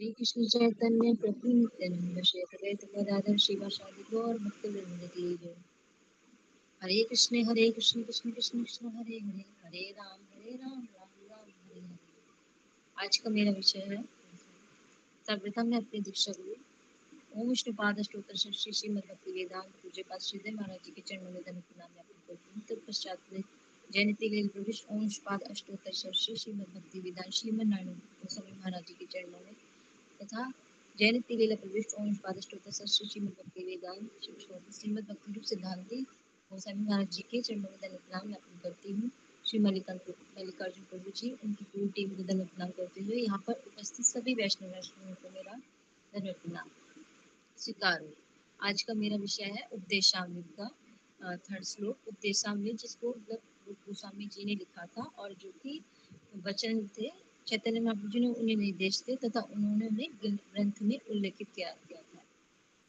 श्री कृष्ण चैतन्य प्रभु नित्यानंद श्री अद्वैत गदाधर शिवासादि गौर भक्तवृंद की जय। हरे कृष्ण कृष्ण कृष्ण कृष्ण हरे हरे, हरे राम राम राम हरे हरे। आज का मेरा विषय है, सर्वप्रथम मैं अपने दीक्षा गुरु ओम विष्णुपाद स्त्रोत्र श्री श्रीमद भक्ति वेदांत पूज्य पाद श्रीधर महाराज जी के चरणों में धन प्रणाम ज्ञापन करती हूँ। तत्पश्चात में जयंती लील प्रविष्ट ओम विष्णुपाद अष्टोत्तर श्री श्रीमद भक्ति वेदांत श्रीमद नारायण गोस्वामी महाराज जी के चरणों में तथा जयंती लीला प्रविष्ट ओम विष्णुपाद स्त्रोत्र श्री श्रीमद भक्ति वेदांत श्रीमद भक्ति रूप सिद्धांति गोस्वामी महाराज जी के चरणों में धन प्रणाम ज्ञापन करती हूँ। श्री मल्लिकार्जुन प्रभु जी उनकी पूरी टीम को धन प्रणाम करते हुए यहाँ पर उपस्थित सभी वैष्णव वैष्णवों को मेरा धन्यवाद प्रणाम स्वीकार हो। आज का मेरा विषय है उपदेशामृत का थर्ड श्लोक। उपदेशामृत जिसको मतलब गोस्वामी जी ने लिखा था और जो कि वचन थे चैतन्य महाप्रभु जी ने उन्हें निर्देश थे तथा उन्होंने उन्हें ग्रंथ में उल्लेखित किया था।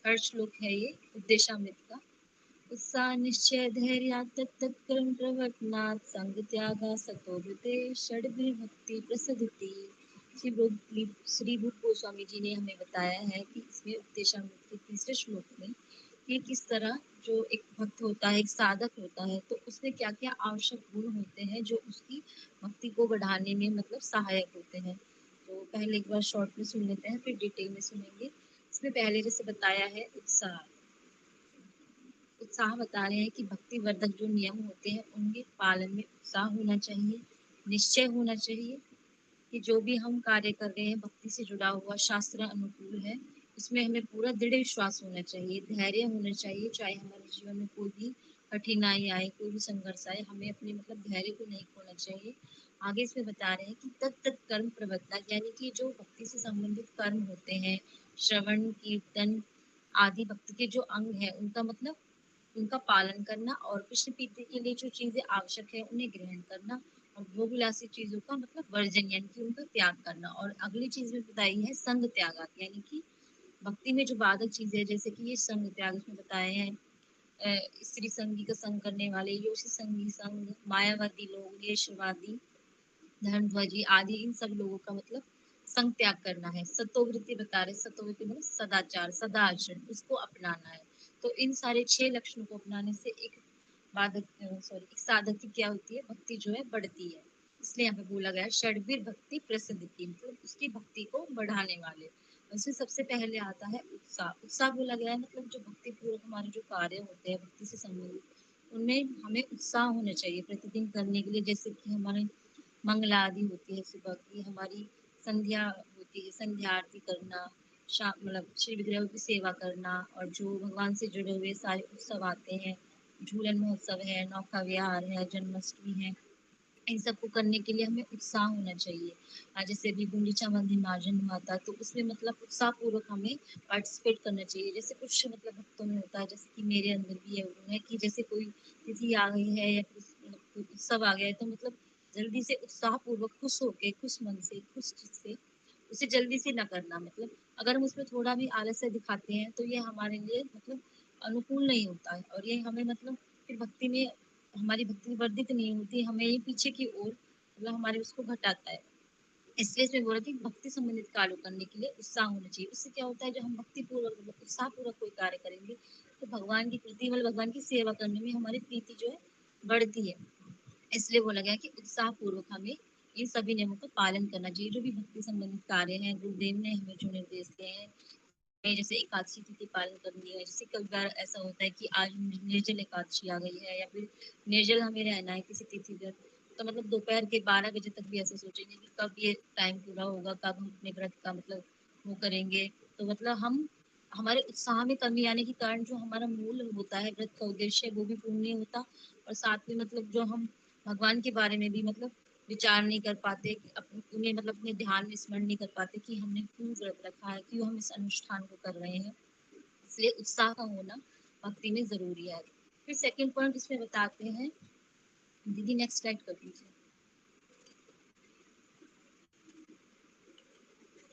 थर्ड श्लोक है ये उपदेशामृत का। उत्साह निश्चय धैर्य तत्कर्म प्रवर्तनात् संग त्यागा सतोभृते षड्भिर्भक्ति प्रसिद्धि। श्री रूप गोस्वामी जी ने हमें बताया है कि इसमें उपदेशामृत के तीसरे श्लोक में कि किस तरह जो एक भक्त होता है, एक साधक होता है, तो उसमें क्या क्या आवश्यक गुण होते हैं जो उसकी भक्ति को बढ़ाने में मतलब सहायक होते हैं। तो पहले एक बार शॉर्ट में सुन लेते हैं, फिर डिटेल में सुनेंगे। इसमें पहले जैसे बताया है उत्साह। उत्साह बता रहे हैं कि भक्ति वर्धक जो नियम होते हैं उनके पालन में उत्साह होना चाहिए, निश्चय होना चाहिए कि जो भी हम कार्य कर रहे हैं भक्ति से जुड़ा हुआ शास्त्र अनुकूल है, उसमें हमें पूरा दृढ़ विश्वास होना चाहिए, धैर्य होना चाहिए। चाहे हमारे जीवन में कोई भी कठिनाई आए, कोई भी संघर्ष आए, हमें अपने मतलब धैर्य को नहीं खोना चाहिए। आगे इसमें बता रहे हैं कि तत्त कर्म प्रवृत्ता, यानी कि जो भक्ति से संबंधित कर्म होते हैं, श्रवण कीर्तन आदि भक्ति के जो अंग है उनका मतलब उनका पालन करना, और कृष्ण प्रीति के लिए जो चीजें आवश्यक है उन्हें ग्रहण करना, और भोगविलासी चीजों का मतलब वर्जन यानी कि उनका त्याग करना। और अगली चीज में बताई है संग त्याग, यानी कि भक्ति में जो बाधक चीजें है जैसे कि ये संग त्याग इसमें बताए हैं। स्त्री संगी का संग करने वाले, योषी संगी संग, मायावादी लोग, यशवादी, धर्मध्वजी आदि, इन सब लोगों का मतलब संग त्याग करना है। सतोवृत्ति बता रहे, सतोवृत्ति मतलब सदाचार, सदाचरण, उसको अपनाना है। तो इन सारे 6 लक्षणों को अपनाने से एक एक साधक की क्या होती है, भक्ति जो है बढ़ती है। इसलिए यहाँ पे बोला गया षड्वीर भक्ति प्रसिद्ध की, मतलब उसकी भक्ति को बढ़ाने वाले। उसमें सबसे पहले आता है उत्साह। उत्साह बोला गया है मतलब जो भक्ति पूर्वक हमारे जो कार्य होते हैं भक्ति से संबंधित, उनमें हमें उत्साह होना चाहिए प्रतिदिन करने के लिए। जैसे कि हमारे मंगला आदि होती है, सुबह की हमारी संध्या होती है, संध्या आरती करना, शाम मतलब श्री विग्रह की सेवा करना, और जो भगवान से जुड़े हुए सारे उत्सव आते हैं, झूलन महोत्सव है, नौका विहार है, जन्माष्टमी है, इन सबको करने के लिए हमें उत्साह होना चाहिए। जैसे अभी गुंडीचा मंदिर मार्जन हुआ था तो उसमें मतलब उत्साह पूर्वक हमें पार्टिसिपेट करना चाहिए। जैसे कुछ मतलब भक्तों में होता है, जैसे कि मेरे अंदर भी है, वो है कि जैसे कोई तिथि आ गई है या फिर कोई उत्सव आ गया है तो मतलब जल्दी से उत्साह पूर्वक खुश होके, खुश मन से, खुश चित से उसे जल्दी से न करना। मतलब अगर हम उसमें थोड़ा भी आलस्य दिखाते हैं तो ये हमारे लिए मतलब अनुकूल नहीं होता है, और ये हमें मतलब फिर भक्ति में हमारी भक्ति वर्धित नहीं होती, हमें ये पीछे की ओर मतलब हमारे उसको घटाता है। इसलिए इसमें बोला कि भक्ति संबंधित कार्य करने के लिए उत्साह होना चाहिए। उससे क्या होता है, जो हम भक्ति पूर्वक मतलब उत्साह पूर्वक कोई कार्य करेंगे तो भगवान की प्रीति मतलब भगवान की सेवा करने में हमारी प्रीति जो है बढ़ती है। इसलिए बोला गया कि उत्साह पूर्वक हमें इन सभी नियमों का पालन करना चाहिए। जो भी भक्ति संबंधित कार्य हैं गुरुदेव ने हमें जो निर्देश दिए हैं, जैसे एकादशी तिथि पालन करनी है। जैसे कई बार ऐसा होता है कि आज निर्जल एकादशी आ गई है या फिर निर्जल हमें रहना है किसी तिथि पर, तो मतलब दोपहर के 12 बजे तक भी ऐसे सोचेंगे कि कब ये टाइम पूरा होगा, कब हम अपने व्रत का मतलब वो करेंगे। तो मतलब हम हमारे उत्साह में कमी आने के कारण जो हमारा मूल होता है व्रत का उद्देश्य वो भी पूर्ण नहीं होता, और साथ में मतलब जो हम भगवान के बारे में भी मतलब विचार नहीं कर पाते, उन्हें मतलब अपने ध्यान में स्मरण नहीं कर पाते कि हमने क्यों व्रत रखा है, क्यों हम इस अनुष्ठान को कर रहे हैं। इसलिए उत्साह का होना भक्ति में जरूरी है। फिर सेकंड पॉइंट इसमें बताते हैं, दीदी नेक्स्ट स्लाइड कर दीजिए।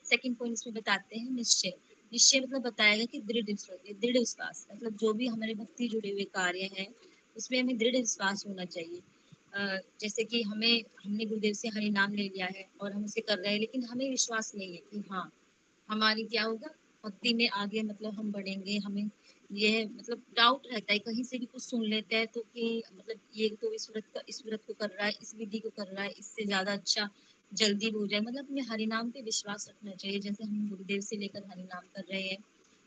सेकंड पॉइंट इसमें बताते हैं निश्चय। निश्चय मतलब बताया गया कि दृढ़ विश्वास, मतलब जो भी हमारे भक्ति जुड़े हुए कार्य हैं उसमें हमें दृढ़ विश्वास होना चाहिए। जैसे कि हमने गुरुदेव से हरि नाम ले लिया है और हम उसे कर रहे हैं, लेकिन हमें विश्वास नहीं है कि हाँ हमारी क्या होगा, भक्ति में आगे मतलब हम बढ़ेंगे। हमें ये मतलब डाउट रहता है, कहीं से भी कुछ सुन लेते हैं तो कि मतलब ये तो इस व्रत को कर रहा है, इस विधि को कर रहा है, इससे ज्यादा अच्छा जल्दी हो जाए। मतलब हमें हरि नाम पे विश्वास रखना चाहिए। जैसे हम गुरुदेव से लेकर हरि नाम कर रहे हैं,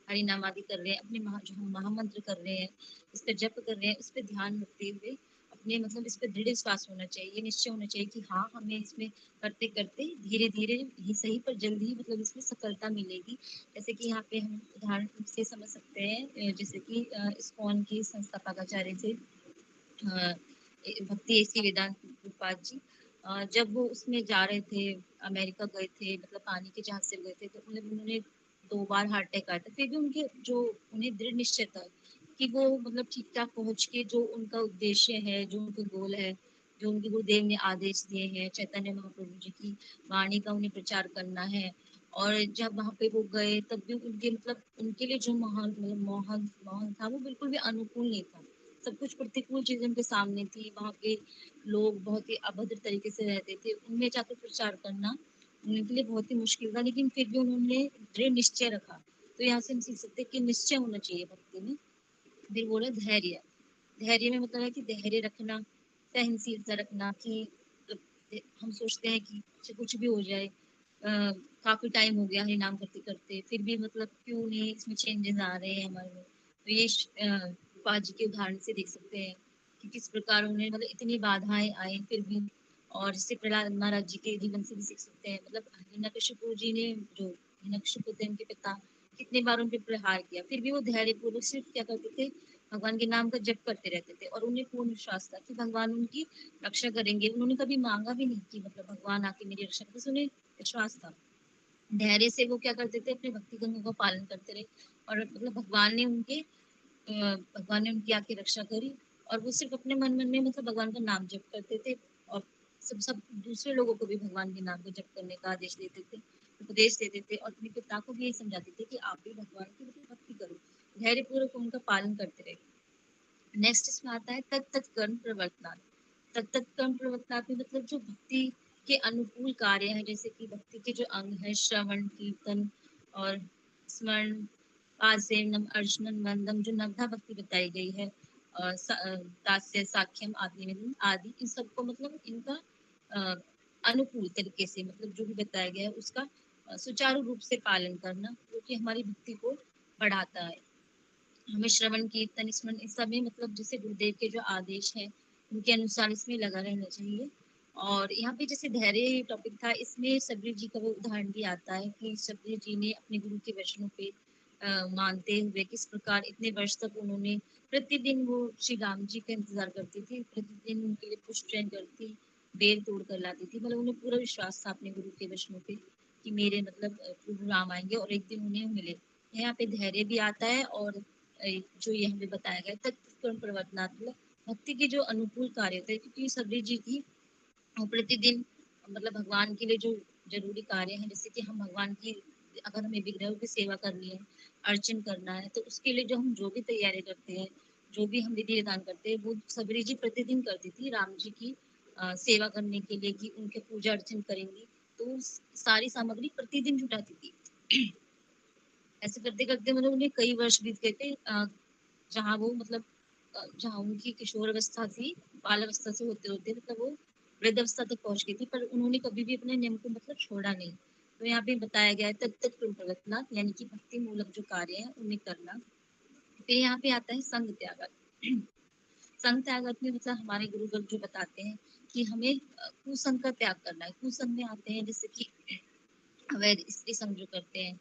हरि नाम आदि कर रहे हैं, अपने जो हम महामंत्र कर रहे हैं, इस पर जप कर रहे हैं, उस पर ध्यान रखते हुए अपने मतलब इस पर दृढ़ विश्वास होना चाहिए, निश्चय होना चाहिए कि हाँ हमें इसमें करते करते धीरे धीरे ही सही पर जल्दी ही मतलब इसमें सफलता मिलेगी। जैसे कि यहाँ पे हम उदाहरण से समझ सकते हैं, जैसे कि इस्कॉन की संस्थापक आचार्य थे अ, भक्ति एसी वेदांत प्रभुपाद जी। जब वो उसमें जा रहे थे, अमेरिका गए थे, मतलब पानी के जहाज से गए थे, तो उन्होंने 2 बार हार्ट अटैक आया था, फिर भी उनके जो उन्हें दृढ़ निश्चय था कि वो मतलब ठीक ठाक पहुंच के जो उनका उद्देश्य है, जो उनका गोल है, जो उनके गुरुदेव ने आदेश दिए हैं, चैतन्य महाप्रभु जी की वाणी का उन्हें प्रचार करना है। और जब वहां पे वो गए तब भी उनके मतलब उनके लिए जो माहौल मतलब माहौल माहौल था वो बिल्कुल भी अनुकूल नहीं था। सब कुछ प्रतिकूल चीजें उनके सामने थी। वहाँ के लोग बहुत ही अभद्र तरीके से रहते थे, उनमें जाकर प्रचार करना उनके लिए बहुत ही मुश्किल था, लेकिन फिर भी उन्होंने दृढ़ निश्चय रखा। तो यहाँ से हम सीख सकते हैं कि निश्चय होना चाहिए भक्ति में। फिर बोले धैर्य। धैर्य में मतलब है कि धैर्य रखना, सहनशीलता रखना कि हम सोचते हैं कि चाहे कुछ भी हो जाए, काफी टाइम हो गया है नाम करते करते, फिर भी मतलब क्यों नहीं इसमें चेंजेस आ रहे हैं हमारे में। तो ये बाजी के उदाहरण से देख सकते हैं कि किस प्रकार उन्हें मतलब इतनी बाधाएं आई फिर भी। और जैसे प्रहलाद महाराज जी के जीवन से भी सीख सकते हैं। मतलब हिरण्यकशिपु जी ने, जो हिरण्यकशिपु थे उनके पिता, कितने बार उन पर प्रहार किया, फिर भी वो धैर्य पूर्वक सिर्फ क्या करते थे, भगवान के नाम का जप करते रहते थे। और उन्हें पूर्ण विश्वास था कि भगवान उनकी रक्षा करेंगे। उन्होंने कभी मांगा भी नहीं कि मतलब भगवान आके मेरी रक्षा करे, बस उन्हें विश्वास था। धैर्य से वो क्या करते थे, अपने भक्ति गंगा का पालन करते रहे। और मतलब भगवान ने उनकी आके रक्षा करी। और वो सिर्फ अपने मन मन में मतलब भगवान का नाम जप करते थे। और सब सब दूसरे लोगों को भी भगवान के नाम को जप करने का आदेश देते थे, उपदेश देते थे, और अपने पिता को भी यही समझाते थे कि आप भी भगवान की मतलब भक्ति करो। धैर्य पूर्वक उनका पालन करते रहे। नेक्स्ट इसमें आता है तत्त कर्म प्रवर्तनात्। तत्त कर्म प्रवर्तनात् में मतलब जो भक्ति के अनुकूल कार्य हैं, जैसे कि भक्ति के जो अंग है, श्रवण, कीर्तन और स्मरण, पासेवनम, अर्चनम, वंदम, जो नवधा भक्ति बताई गई है, दास्य, साख्यम, आदि निवेदन आदि, इन सबको मतलब इनका अ, अनुकूल तरीके से मतलब जो भी बताया गया है उसका सुचारू रूप से पालन करना, जो कि हमारी भक्ति को बढ़ाता है। हमें श्रवण, कीर्तन, स्मरण, इस सब में मतलब जैसे गुरुदेव के जो आदेश है उनके अनुसार इसमें लगा रहना चाहिए। और यहाँ पे जैसे धैर्य टॉपिक था, इसमें सबरी जी का वो उदाहरण भी आता है कि सबरी जी ने अपने गुरु के वचनों पे मानते हुए किस प्रकार इतने वर्ष तक उन्होंने प्रतिदिन वो श्री राम जी का इंतजार करती थी, प्रतिदिन उनके लिए पुष्प चयन करती, बेल तोड़ कर लाती थी। मतलब उन्हें पूरा विश्वास था अपने गुरु के वचनों पे कि मेरे मतलब प्रभु राम आएंगे और एक दिन उन्हें मिले। यहाँ पे धैर्य भी आता है। और जो ये हमें बताया गया तत्कर्म प्रवर्तनात्मक भक्ति के जो अनुकूल कार्य थे, क्योंकि सबरी जी थी वो प्रतिदिन मतलब भगवान के लिए जो जरूरी कार्य है, जैसे कि हम भगवान की अगर हमें विग्रहों की सेवा करनी है, अर्चन करना है, तो उसके लिए जो हम जो भी तैयारी करते हैं, जो भी हम विधि विधान करते हैं, वो सबरी जी प्रतिदिन करती थी राम जी की सेवा करने के लिए, कि उनके पूजा अर्चन करेंगी। तो सारी सामग्री प्रतिदिन जुटाती थी। ऐसे करते करते मतलब उन्हें कई वर्ष बीत गए थे, जहाँ वो मतलब जहाँ उनकी किशोर अवस्था थी, बाल अवस्था से होते होते मतलब वो वृद्ध अवस्था तक पहुंच गई थी, पर उन्होंने कभी भी अपने नियम को मतलब छोड़ा नहीं। तो यहाँ पे बताया गया है तत्त प्रवर्तना, यानी कि भक्ति मूलक जो कार्य है उन्हें करना। फिर यहाँ पे आता है संग त्याग। संग त्यागत में मतलब हमारे गुरुदेव जो बताते हैं कि हमें कुसंग का त्याग करना है। कुसंग में आते हैं जैसे कि अवैध स्त्री संग जो करते हैं,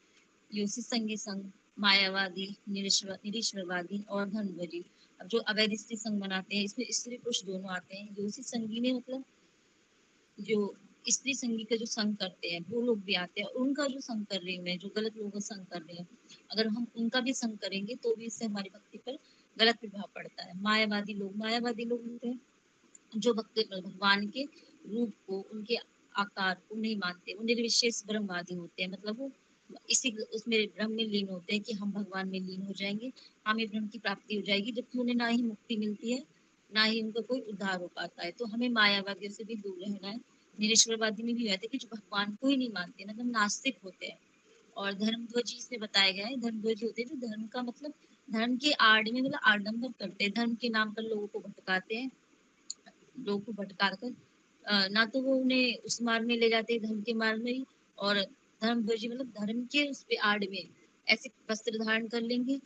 योषित संगी संग, मायावादी, निरीश्वरवादी और धर्मभरी। अब जो अवैध स्त्री संग बनाते हैं, इसमें स्त्री पुरुष दोनों आते हैं। योषित संगी में मतलब जो स्त्री संगी का जो संग करते हैं वो लोग भी आते हैं, और उनका जो संग कर रहे हैं, जो गलत लोगों का संग कर रहे हैं, अगर हम उनका भी संग करेंगे तो भी इससे हमारी भक्ति पर गलत प्रभाव पड़ता है। मायावादी लोग होते हैं जो भगवान के रूप को, उनके आकार को नहीं मानते, वो निर्विशेष ब्रह्मवादी होते हैं। मतलब वो इसी उसमें ब्रह्म में लीन होते हैं कि हम भगवान में लीन हो जाएंगे, हमें ब्रह्म की प्राप्ति हो जाएगी, जबकि उन्हें ना ही मुक्ति मिलती है, ना ही उनका कोई उद्धार हो पाता है। तो हमें मायावादियों से भी दूर रहना है। निरीश्वरवादी में भी रहते हैं कि जो भगवान को ही नहीं मानते, मतलब नास्तिक होते हैं। और धर्मध्वज इसमें बताया गया है, धर्मध्वज होते हैं जो धर्म का मतलब धर्म के आड़ में मतलब आडंबर करते हैं, धर्म के नाम पर लोगों को भटकाते हैं, लोगों को भटका कर ना तो वो उन्हें उस मार्ग में ले जाते हैं धर्म के मार्ग में ही, और धर्मध्वजी मतलब धर्म के उस पे आड़ में ऐसे वस्त्र धारण कर लेंगे,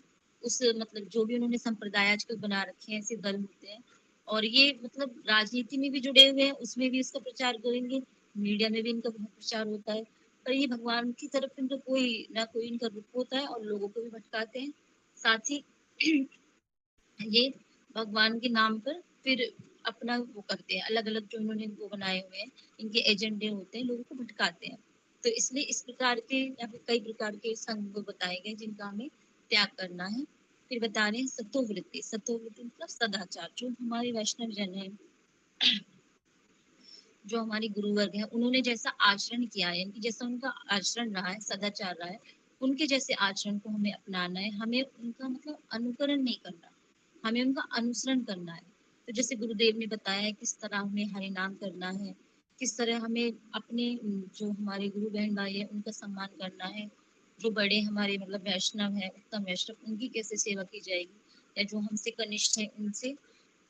उस मतलब जो भी उन्होंने संप्रदाय आजकल बना रखे हैं ऐसे दल होते हैं, और ये मतलब राजनीति में भी जुड़े हुए हैं, उसमें भी इसका प्रचार करेंगे, मीडिया में भी इनका बहुत प्रचार होता है, पर ये भगवान की तरफ इनका कोई ना कोई इनका रुख होता है और लोगों को भी भटकाते हैं। साथ ही ये भगवान के नाम पर फिर अपना वो करते हैं, अलग अलग जो इन्होंने वो बनाए हुए हैं, इनके एजेंडे होते हैं, लोगों को भटकाते हैं। तो इसलिए इस प्रकार के या फिर कई प्रकार के संग वो बताए गए जिनका हमें त्याग करना है। फिर बता रहे हैं सत्ववृत्ति, सत्ववृत्ति मतलब सदाचार, जो हमारे वैष्णव जन है, जो हमारे गुरुवर्ग हैं, उन्होंने जैसा आचरण किया है, यानी कि जैसा उनका आचरण रहा है, सदाचार रहा है, उनके जैसे आचरण को हमें अपनाना है, हमें उनका मतलब अनुकरण नहीं करना, हमें उनका अनुसरण करना है। तो जैसे गुरुदेव ने बताया है किस तरह हमें हरि नाम करना है, किस तरह हमें अपने जो हमारे गुरु बहन भाई है उनका सम्मान करना है, जो बड़े हमारे मतलब वैष्णव है, उत्तम वैष्णव, उनकी कैसे सेवा की जाएगी, या जो हमसे कनिष्ठ है उनसे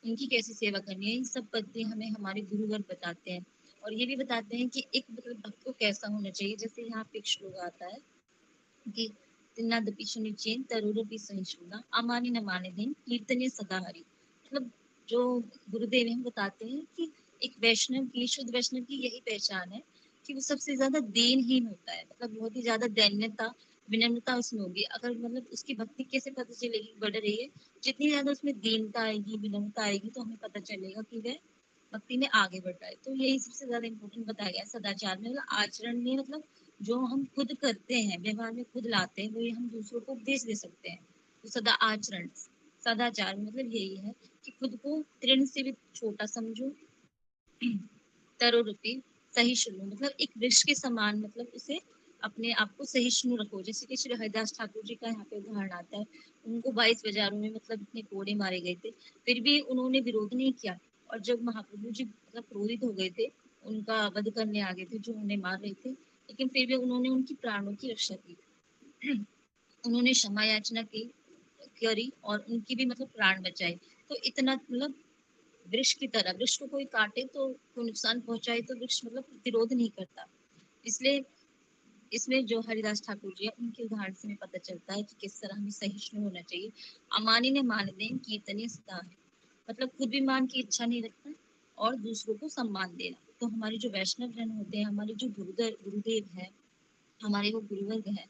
उनकी कैसी सेवा करनी है, इन सब पद्धति हमें हमारे गुरुवर बताते हैं। और ये भी बताते हैं कि एक मतलब भक्त को कैसा होना चाहिए, जैसे यहाँ पे एक श्लोक आता है कि तिन्नादपि सुनिचेन तरुरपि सहिष्णुता अमानि न माने दिन कीर्तनीय सदा हरि, मतलब जो गुरुदेव हैं बताते हैं कि एक वैष्णव की, शुद्ध वैष्णव की यही पहचान है कि वो सबसे ज्यादा दीनहीन होता है, मतलब बहुत ही ज्यादा दैन्यता विनम्रता उसमें होगी, अगर मतलब उसकी भक्ति कैसे पता चलेगी बढ़ रही है, जितनी ज्यादा उसमें दीनता आएगी विनम्रता आएगी तो हमें पता चलेगा कि वह भक्ति में आगे बढ़ रहा है। तो यही सबसे ज्यादा इम्पोर्टेंट बताया गया है सदाचार में, मतलब आचरण में, मतलब जो हम खुद करते हैं व्यवहार में खुद लाते हैं वही हम दूसरों को उपदेश दे सकते हैं। तो सदा आचरण, सदाचार मतलब यही है कि खुद को तृण से भी छोटा समझो, तरोरूपी सहिष्णु मतलब एक वृक्ष के समान, मतलब उसे अपने आप को सहिष्णु रखो, जैसे कि श्री हरिदास ठाकुर जी का यहाँ पे उदाहरण आता है, उनको 22 बाजारों में मतलब इतने कोड़े मारे गए थे, फिर भी उन्होंने विरोध नहीं किया, और जब महाप्रभु जी मतलब क्रोधित हो गए थे, उनका वध करने आ गए थे जो उन्हें मार रहे थे, लेकिन फिर भी उन्होंने उनकी प्राणों की रक्षा की, उन्होंने क्षमा याचना की करी और उनकी भी मतलब प्राण बचाए। तो इतना मतलब वृक्ष की तरह, वृक्ष को कोई काटे तो कोई नुकसान पहुंचाए तो वृक्ष मतलब प्रतिरोध नहीं करता। इसलिए इसमें जो हरिदास ठाकुर जी है उनके उदाहरण से हमें पता चलता है कि किस तरह हमें सहिष्णु होना चाहिए। अमानी ने मान दें कीर्तनीय सदा है, मतलब खुद भी मान की इच्छा नहीं रखना और दूसरों को सम्मान देना। तो हमारे जो वैष्णव जन होते हैं, हमारे जो गुरुदेव है, हमारे वो गुरुवर्ग है,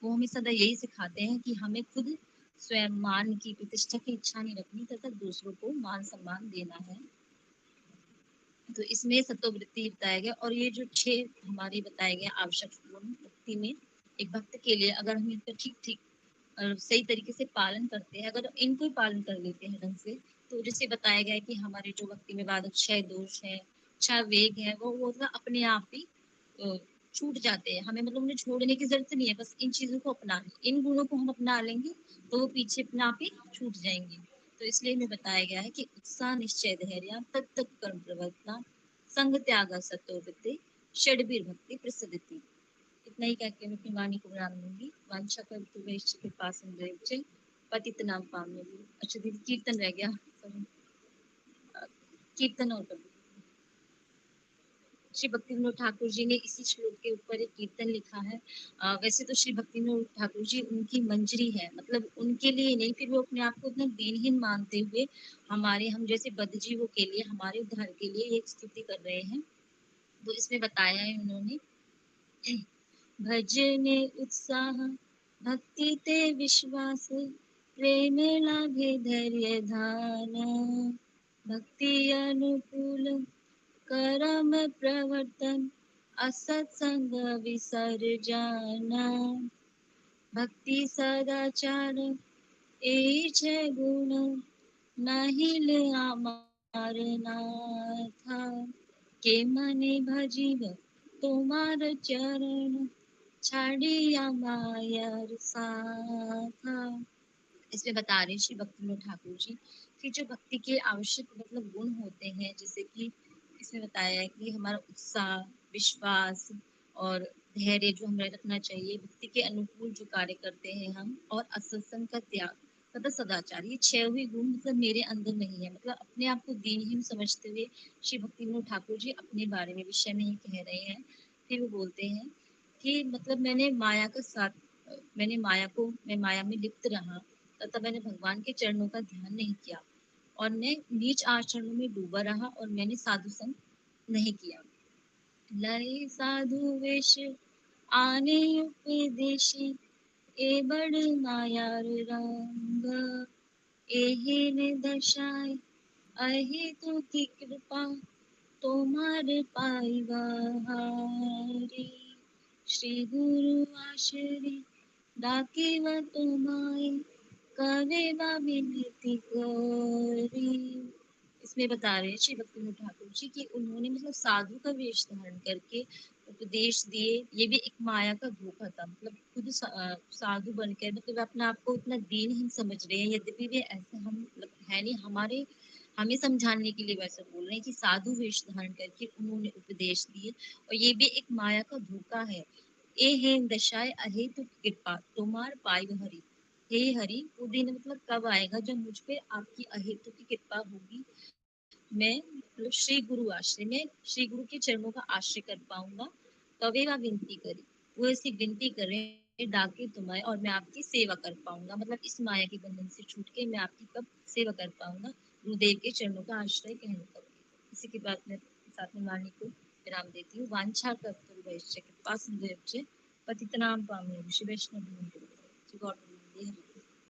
वो हमें सदा यही सिखाते हैं कि हमें खुद स्वयं मान की प्रतिष्ठा की इच्छा नहीं रखनी तथा दूसरों को मान सम्मान देना है। तो इसमें सत्ववृत्ति बताया गया, और ये जो 6 हमारे बताए गए आवश्यक गुण भक्ति में एक भक्त के लिए, अगर हम इनका ठीक ठीक सही तरीके से पालन करते हैं, अगर इनको ही पालन कर लेते हैं ढंग से, तो जैसे बताया गया है कि हमारे जो भक्ति में बाधक 6 दोष है, 6 वेग है, वो ना अपने आप ही अ, छूट जाते हैं, हमें मतलब उन्हें छोड़ने की जरूरत नहीं है, बस इन चीजों को अपना इन गुणों को हम अपना लेंगे तो वो पीछे अपने आप ही छूट जाएंगे। तो इसलिए हमें बताया गया है कि उत्साह निश्चय धैर्य तत्त कर्म प्रवर्तना संग त्याग सत्ववृत्ति षडबीर भक्ति प्रसिद्धि। इतना ही कह के मैं अपनी वाणी को विराम दूंगी। वांछा कल्पतु वैश्य के पास पतित नाम पामे। अच्छा दीदी कीर्तन रह गया, Sorry। कीर्तन और कर दूं। श्री भक्ति विनोद ठाकुर जी ने इसी श्लोक के ऊपर एक कीर्तन लिखा है। वैसे तो श्री भक्ति विनोद ठाकुर जी उनकी मंजरी है, मतलब उनके लिए नहीं, फिर वो अपने आप को इतना दीनहीन मानते हुए हमारे हम जैसे बद्धजीवों के लिए, हमारे उद्धार के लिए ये स्तुति कर रहे हैं। तो इसमें बताया है उन्होंने, भजने उत्साह भक्ति ते विश्वास प्रेम लाभे धैर्य धान भक्ति अनुकूल कर्म प्रवर्तन असत्संग विसर्जना भक्ति सदाचार ए छे गुण नाहिल आमार नाथा के मने भजीव तुम्हार चरण छाड़िया मायर साथा। इसमें बता रहे हैं श्री भक्तिविनोद ठाकुर जी कि जो भक्ति के आवश्यक मतलब गुण होते हैं, जैसे कि इसमें बताया है कि हमारा उत्साह, विश्वास और धैर्य जो हमें रखना चाहिए, भक्ति के अनुकूल जो कार्य करते हैं हम, और असत्संग का त्याग तथा सदाचार, ये छह हुए गुण मतलब मेरे अंदर नहीं है। मतलब अपने आप को दीनहीन समझते हुए श्री भक्ति विनोद ठाकुर जी अपने बारे में विषय में ही कह रहे हैं। फिर वो बोलते हैं कि मतलब मैं माया में लिप्त रहा तथा मैंने भगवान के चरणों का ध्यान नहीं किया, और मैं नीच आचरणों में डूबा रहा, और मैंने साधु संग नहीं किया। लय साधु वेश आने उपदेशी, ए बड़ मायार रंग, एहि ने दर्शाए अहे तो की कृपा, तोमार पाइवा हारी। श्री गुरु आश्रय डाके व तुम्हारे, करे वा विनती करी। इसमें बता रहे हैं श्री भक्तिविनोद ठाकुर जी कि उन्होंने मतलब साधु का वेश धारण करके उपदेश दिए। ये भी एक माया का धोखा था। मतलब खुद साधु बनकर मतलब अपने आप को इतना दीनहीन समझ रहे हैं, यद्यपि भी ऐसे हम मतलब है नहीं, हमारे हमें समझाने के लिए वैसे बोल रहे हैं कि साधु वेश धारण करके उन्होंने उपदेश दिए। और ये भी एक माया का धोखा है। ए हे दशाए अहे तो कृपा तुम्हार पाई हरि। हे हरि, वो दिन मतलब कब आएगा जब मुझ पे आपकी अहेतु की कृपा होगी, मैं मतलब श्री गुरु आश्रय में श्री गुरु के चरणों का आश्रय कर पाऊंगा। तवे वह विनती करी, वो ऐसी विनती करें डाके तुम्हारे, और मैं आपकी सेवा कर पाऊंगा। मतलब इस माया के बंधन से छूट के मैं आपकी कब सेवा कर पाऊंगा, गुरुदेव के चरणों का आश्रय कहने तक। इसी के बाद मैं साथ में वाणी को विराम देती हूँ। वांछा कर्तव्य वैश्य कृपा सिंधु पतितनाम पावने ऋषि वैष्णव।